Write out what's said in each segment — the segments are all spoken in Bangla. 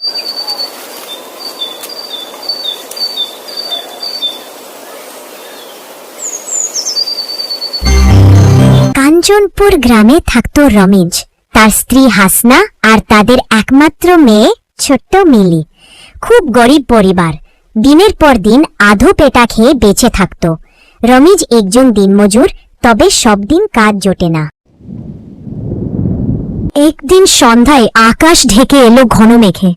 কাঞ্চনপুর গ্রামে থাকত রমেশ, তার স্ত্রী হাসনা আর তাদের একমাত্র মেয়ে ছোট্ট মিলি। খুব গরিব পরিবার, দিনের পর দিন আধো পেটা খেয়ে বেঁচে থাকত। রমেশ একজন দিনমজুর, তবে সব দিন কাজ জোটে না। একদিন সন্ধ্যায় আকাশ ঢেকে এলো ঘন মেঘে।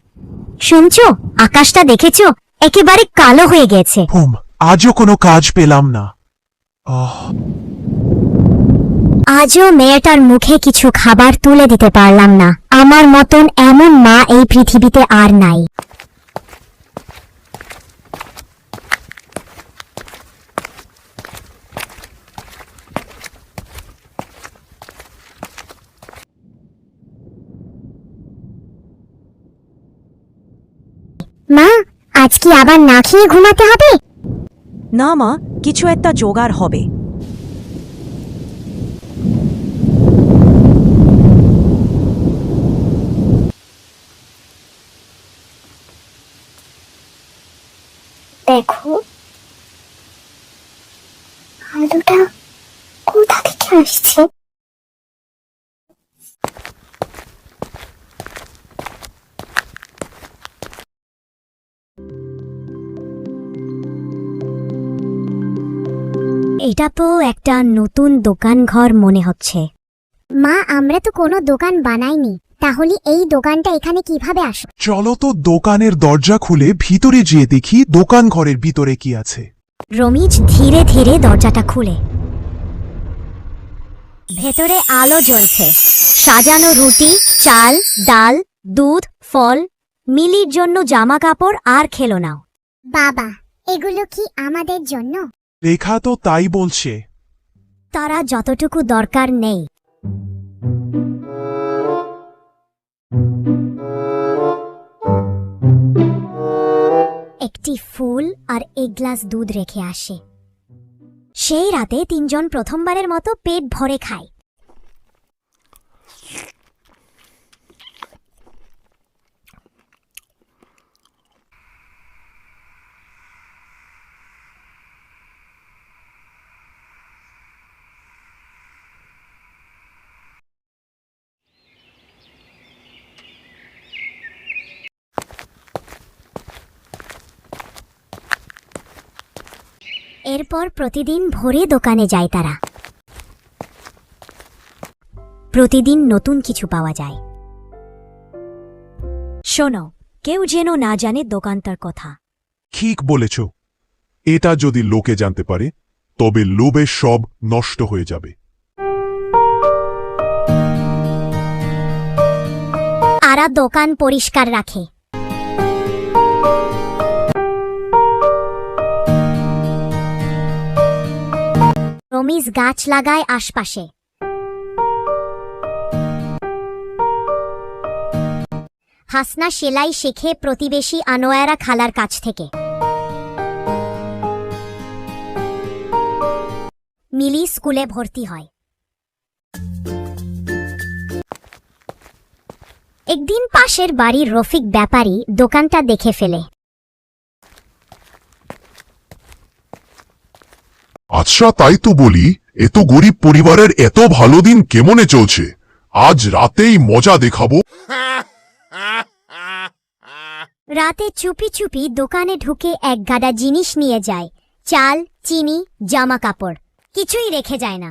শুনছো, আকাশটা দেখেছো? একেবারে কালো হয়ে গেছে। আজও কোনো কাজ পেলাম না। আজও মেয়েটার মুখে কিছু খাবার তুলে দিতে পারলাম না। আমার মতন এমন মা এই পৃথিবীতে আর নাই। মা, আজ কি আবার না খেয়ে ঘুমাতে হবে? না মা, কিছু একটা জোগাড় হবে। দেখো, আলুটা কোথা থেকে আসছে? এটা তো একটা নতুন দোকান ঘর মনে হচ্ছে। মা, আমরা তো কোনো দোকান বানাইনি, তাহলে এই দোকানটা এখানে কিভাবে আসলো? চলো তো দোকানের দরজা খুলে ভিতরে যেয়ে দেখি দোকান ঘরের ভিতরে কি আছে। রমেশ ধীরে ধীরে দরজাটা খুলে। ভেতরে আলো জ্বলছে, সাজানো রুটি, চাল, ডাল, দুধ, ফল, মিলির জন্য জামা কাপড় আর খেলনাও। বাবা, এগুলো কি আমাদের জন্য? রেখা তো তাই বলছে। তারা যতটুকু দরকার নেই। একটি ফুল আর এক গ্লাস দুধ রেখে আসে। সেই রাতে তিনজন প্রথমবারের মতো পেট ভরে খায়। এরপর প্রতিদিন ভোরে দোকানে যায় তারা। প্রতিদিন নতুন কিছু পাওয়া যায়। শোনো, কেউ যেন না জানে দোকানটার কথা। ঠিক বলেছ, এটা যদি লোকে জানতে পারে তবে লোভে সব নষ্ট হয়ে যাবে। তারা দোকান পরিষ্কার রাখে। রমেশ গাছ লাগায় আশপাশে। হাসনা সেলাই শেখে প্রতিবেশী আনোয়ারা খালার কাছ থেকে। মিলি স্কুলে ভর্তি হয়। একদিন পাশের বাড়ির রফিক ব্যাপারী দোকানটা দেখে ফেলে। আচ্ছা, তাই তো বলি, এত গরিব পরিবারের এত ভালো দিন কেমনে চলছে? আজ রাতেই মজা দেখাবো। রাতে চুপি চুপি দোকানে ঢুকে এক গাদা জিনিস নিয়ে যায়। চাল, চিনি, জামা কাপড়, কিছুই রেখে যায় না।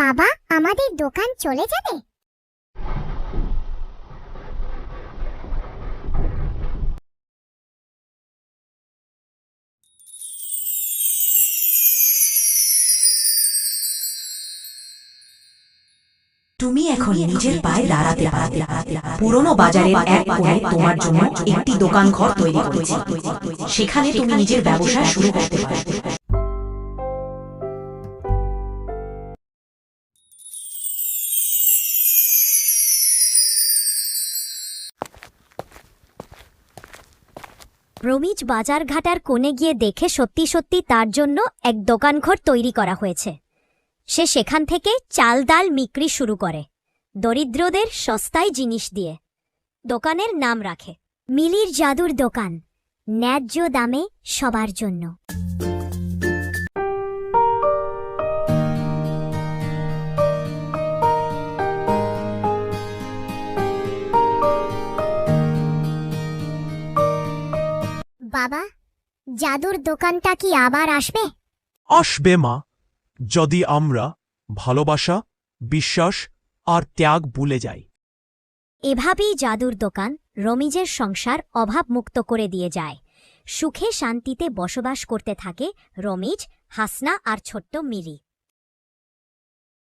বাবা, আমাদের দোকান চলে যাবে? তুমি এখন নিজের পায়ে দাঁড়াতে পারবে। পুরনো বাজারের এক কোণে তোমার জন্য একটি দোকান ঘর তৈরি করেছি। সেখানে তুমি নিজের ব্যবসা শুরু করতে পারবে। রমিজ বাজার ঘাটার কোণে গিয়ে দেখে সত্যি সত্যি তার জন্য এক দোকানঘর তৈরি করা হয়েছে। সে সেখান থেকে চাল ডাল বিক্রি শুরু করে, দরিদ্রদের সস্তায় জিনিস দিয়ে। দোকানের নাম রাখে মিলির জাদুর দোকান, ন্যায্য দামে সবার জন্য। বাবা, জাদুর দোকানটা কি আবার আসবে? আসবে মা, যদি আমরা ভালোবাসা, বিশ্বাস আর ত্যাগ ভুলে যাই। এভাবেই জাদুর দোকান রমিজের সংসার অভাবমুক্ত করে দিয়ে যায়। সুখে শান্তিতে বসবাস করতে থাকে রমিজ, হাসনা আর ছোট্ট মিলি।